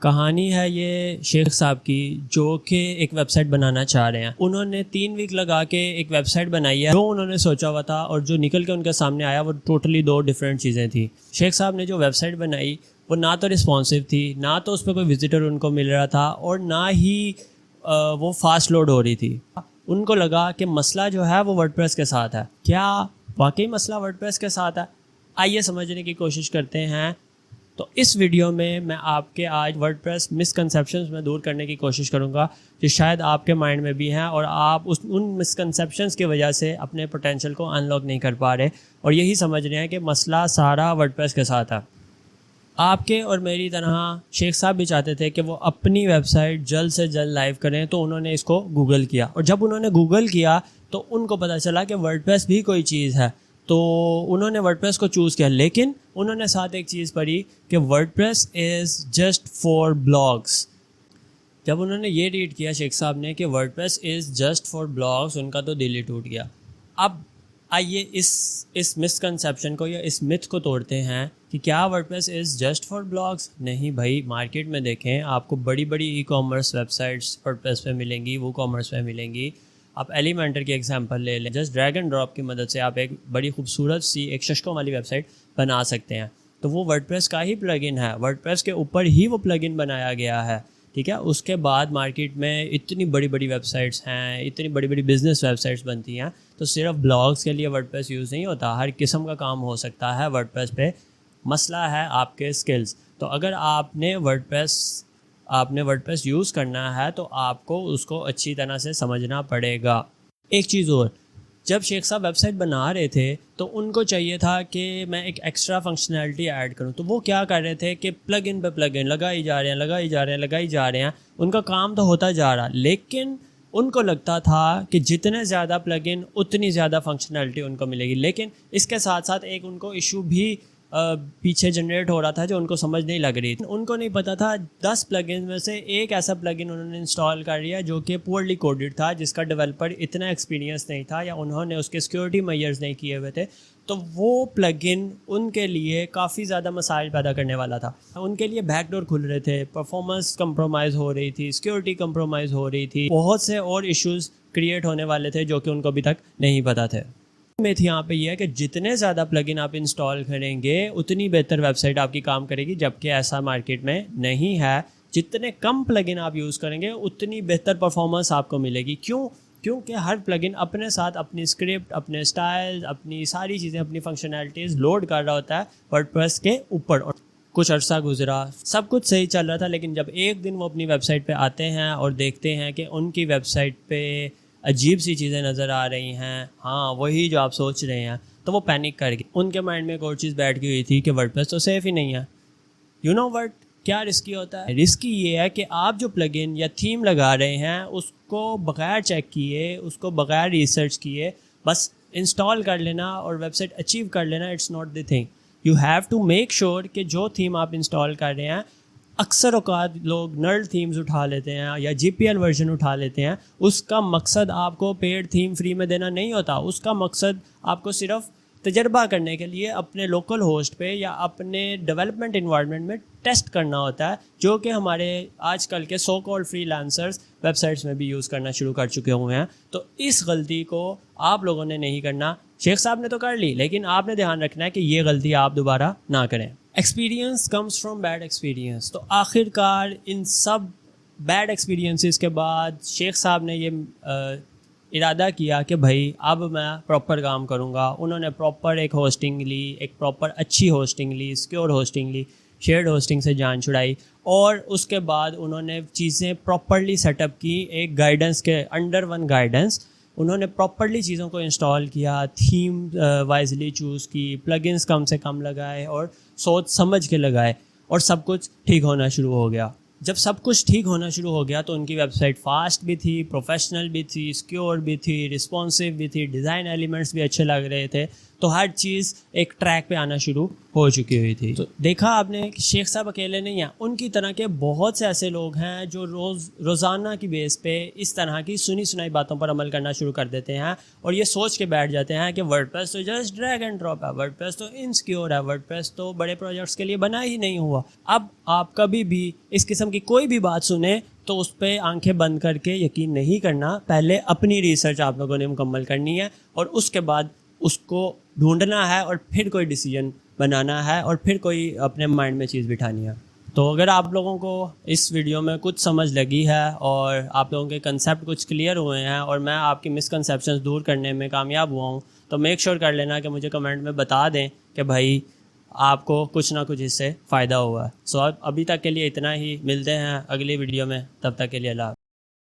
کہانی ہے یہ شیخ صاحب کی جو کہ ایک ویب سائٹ بنانا چاہ رہے ہیں. انہوں نے 3 ویک لگا کے ایک ویب سائٹ بنائی ہے. جو انہوں نے سوچا ہوا تھا اور جو نکل کے ان کے سامنے آیا وہ ٹوٹلی 2 ڈفرینٹ چیزیں تھیں. شیخ صاحب نے جو ویب سائٹ بنائی وہ نہ تو رسپانسو تھی, نہ تو اس پہ کوئی وزٹر ان کو مل رہا تھا, اور نہ ہی وہ فاسٹ لوڈ ہو رہی تھی. ان کو لگا کہ مسئلہ جو ہے وہ ورڈپریس کے ساتھ ہے. کیا واقعی مسئلہ ورڈپریس کے ساتھ ہے؟ آئیے سمجھنے کی کوشش کرتے ہیں. تو اس ویڈیو میں آپ کے آج ورڈپریس مسکنسیپشنز میں دور کرنے کی کوشش کروں گا جو شاید آپ کے مائنڈ میں بھی ہیں اور آپ ان مسکنسیپشنز کی وجہ سے اپنے پوٹینشیل کو انلاک نہیں کر پا رہے اور یہی سمجھ رہے ہیں کہ مسئلہ سارا ورڈپریس کے ساتھ ہے. آپ کے اور میری طرح شیخ صاحب بھی چاہتے تھے کہ وہ اپنی ویب سائٹ جلد سے جلد لائیو کریں, تو انہوں نے اس کو گوگل کیا, اور جب انہوں نے گوگل کیا تو ان کو پتہ چلا کہ ورڈپریس بھی کوئی چیز ہے. تو انہوں نے ورڈپریس کو چوز کیا, لیکن انہوں نے ساتھ ایک چیز پڑھی کہ WordPress is just for blogs. جب انہوں نے یہ ریڈ کیا شیخ صاحب نے کہ WordPress is just for blogs, ان کا تو دل ہی ٹوٹ گیا. اب آئیے اس مسکنسیپشن کو یا اس متھ کو توڑتے ہیں کہ کیا WordPress is just for blogs? نہیں بھائی, مارکیٹ میں دیکھیں آپ کو بڑی بڑی e commerce websites WordPress پہ ملیں گی, وو کامرس پہ ملیں گی. آپ ایلیمنٹر کی ایگزامپل لے لیں, جسٹ ڈریگ اینڈ ڈراپ کی مدد سے آپ ایک بڑی خوبصورت سی ایک ششکوں والی ویب سائٹ بنا سکتے ہیں. تو وہ ورڈپریس کا ہی پلگ ان ہے, ورڈپریس کے اوپر ہی وہ پلگ ان بنایا گیا ہے. ٹھیک ہے, اس کے بعد مارکیٹ میں اتنی بڑی بڑی ویب سائٹس ہیں, اتنی بڑی بڑی بزنس ویب سائٹس بنتی ہیں. تو صرف بلاگس کے لیے ورڈپریس یوز نہیں ہوتا, ہر قسم کا کام ہو سکتا ہے ورڈپریس پہ. مسئلہ ہے آپ کے اسکلز. تو اگر آپ نے ورڈپریس یوز کرنا ہے تو آپ کو اس کو اچھی طرح سے سمجھنا پڑے گا. ایک چیز اور, جب شیخ صاحب ویب سائٹ بنا رہے تھے تو ان کو چاہیے تھا کہ میں ایک ایکسٹرا فنکشنالٹی ایڈ کروں. تو وہ کیا کر رہے تھے کہ پلگ ان پہ پلگ ان لگائی جا رہے ہیں. ان کا کام تو ہوتا جا رہا, لیکن ان کو لگتا تھا کہ جتنے زیادہ پلگ ان اتنی زیادہ فنکشنالٹی ان کو ملے گی. لیکن اس کے ساتھ ساتھ ایک ان کو ایشو بھی پیچھے جنریٹ ہو رہا تھا جو ان کو سمجھ نہیں لگ رہی تھی. ان کو نہیں پتا تھا 10 پلگ ان میں سے ایک ایسا پلگ ان انہوں نے انسٹال کر لیا جو کہ پورلی کوڈڈ تھا, جس کا ڈیولپر اتنا ایکسپیرینس نہیں تھا یا انہوں نے اس کے سیکیورٹی میئرز نہیں کیے ہوئے تھے. تو وہ پلگ ان ان کے لیے کافی زیادہ مسائل پیدا کرنے والا تھا. ان کے لیے بیک ڈور کھل رہے تھے, پرفارمنس کمپرومائز ہو رہی تھی, سیکیورٹی کمپرومائز ہو رہی تھی, بہت سے اور ایشوز کریٹ ہونے والے تھے جو کہ ان کو ابھی تک نہیں پتا تھے. میتھ یہاں پہ یہ ہے کہ جتنے زیادہ پلگ ان آپ انسٹال کریں گے اتنی بہتر ویب سائٹ آپ کی کام کرے گی, جبکہ ایسا مارکیٹ میں نہیں ہے. جتنے کم پلگ ان آپ یوز کریں گے اتنی بہتر پرفارمنس آپ کو ملے گی. کیونکہ ہر پلگ ان اپنے ساتھ اپنی اسکرپٹ, اپنے سٹائل, اپنی ساری چیزیں, اپنی فنکشنالٹیز لوڈ کر رہا ہوتا ہے ورڈپریس کے اوپر. اور کچھ عرصہ گزرا, سب کچھ صحیح چل رہا تھا, لیکن جب ایک دن وہ اپنی ویب سائٹ پہ آتے ہیں اور دیکھتے ہیں کہ ان کی ویب سائٹ پہ عجیب سی چیزیں نظر آ رہی ہیں, ہاں وہی جو آپ سوچ رہے ہیں, تو وہ پینک کر گئے. ان کے مائنڈ میں ایک اور چیز بیٹھ گئی ہوئی تھی کہ ورڈپریس تو سیف ہی نہیں ہے. یو نو وٹ, کیا رسکی ہوتا ہے؟ رسکی یہ ہے کہ آپ جو پلگ ان یا تھیم لگا رہے ہیں اس کو بغیر چیک کیے, اس کو بغیر ریسرچ کیے بس انسٹال کر لینا اور ویب سائٹ اچیو کر لینا, it's not the thing. You have to make sure کہ جو تھیم آپ انسٹال کر رہے ہیں, اکثر اوقات لوگ نرڈ تھیمز اٹھا لیتے ہیں یا جی پی ایل ورژن اٹھا لیتے ہیں. اس کا مقصد آپ کو پیڈ تھیم فری میں دینا نہیں ہوتا, اس کا مقصد آپ کو صرف تجربہ کرنے کے لیے اپنے لوکل ہوسٹ پہ یا اپنے ڈیولپمنٹ انوائرمنٹ میں ٹیسٹ کرنا ہوتا ہے, جو کہ ہمارے آج کل کے so called free lancers web sites میں بھی یوز کرنا شروع کر چکے ہوئے ہیں. تو اس غلطی کو آپ لوگوں نے نہیں کرنا. شیخ صاحب نے تو کر لی, لیکن آپ نے دھیان رکھنا ہے کہ یہ غلطی آپ دوبارہ نہ کریں. Experience comes from bad experience. تو آخر کار ان سب بیڈ ایکسپیرینسز کے بعد شیخ صاحب نے یہ ارادہ کیا کہ بھائی اب میں پراپر کام کروں گا. انہوں نے پراپر ایک ہوسٹنگ لی, ایک پراپر اچھی ہوسٹنگ لی, سیکیور ہوسٹنگ لی, شیئرڈ ہوسٹنگ سے جان چھڑائی, اور اس کے بعد انہوں نے چیزیں پراپرلی سیٹ اپ کی ایک گائیڈنس کے انڈر ون گائیڈنس. انہوں نے پراپرلی چیزوں کو انسٹال کیا, تھیم وائزلی چوز کی, پلگ انس کم سے کم لگائے اور سوچ سمجھ کے لگائے, اور سب کچھ ٹھیک ہونا شروع ہو گیا. جب سب کچھ ٹھیک ہونا شروع ہو گیا تو ان کی ویب سائٹ فاسٹ بھی تھی, پروفیشنل بھی تھی, سیکیور بھی تھی, رسپانسو بھی تھی, ڈیزائن ایلیمنٹس بھی اچھے لگ رہے تھے. تو ہر چیز ایک ٹریک پہ آنا شروع ہو چکی ہوئی تھی. تو دیکھا آپ نے کہ شیخ صاحب اکیلے نہیں ہیں, ان کی طرح کے بہت سے ایسے لوگ ہیں جو روزانہ کی بیس پہ اس طرح کی سنی سنائی باتوں پر عمل کرنا شروع کر دیتے ہیں اور یہ سوچ کے بیٹھ جاتے ہیں کہ ورڈ پریس تو جسٹ ڈریگ اینڈ ڈراپ ہے, ورڈ پریس تو انسیکیور ہے, ورڈ پریس تو بڑے پروجیکٹس کے لیے بنا ہی نہیں ہوا. اب آپ کبھی بھی اس قسم کی کوئی بھی بات سنیں تو اس پہ آنکھیں بند کر کے یقین نہیں کرنا. پہلے اپنی ریسرچ آپ لوگوں نے مکمل کرنی ہے اور اس کے بعد اس کو ڈھونڈنا ہے اور پھر کوئی ڈیسیجن بنانا ہے اور پھر کوئی اپنے مائنڈ میں چیز بٹھانی ہے. تو اگر آپ لوگوں کو اس ویڈیو میں کچھ سمجھ لگی ہے اور آپ لوگوں کے کنسیپٹ کچھ کلیئر ہوئے ہیں اور میں آپ کی مسکنسیپشنز دور کرنے میں کامیاب ہوا ہوں, تو میک شیور کر لینا کہ مجھے کمنٹ میں بتا دیں کہ بھائی آپ کو کچھ نہ کچھ اس سے فائدہ ہوا ہے. سو ابھی تک کے لیے اتنا ہی, ملتے ہیں اگلی ویڈیو میں, تب تک کے لیے اللہ حافظ.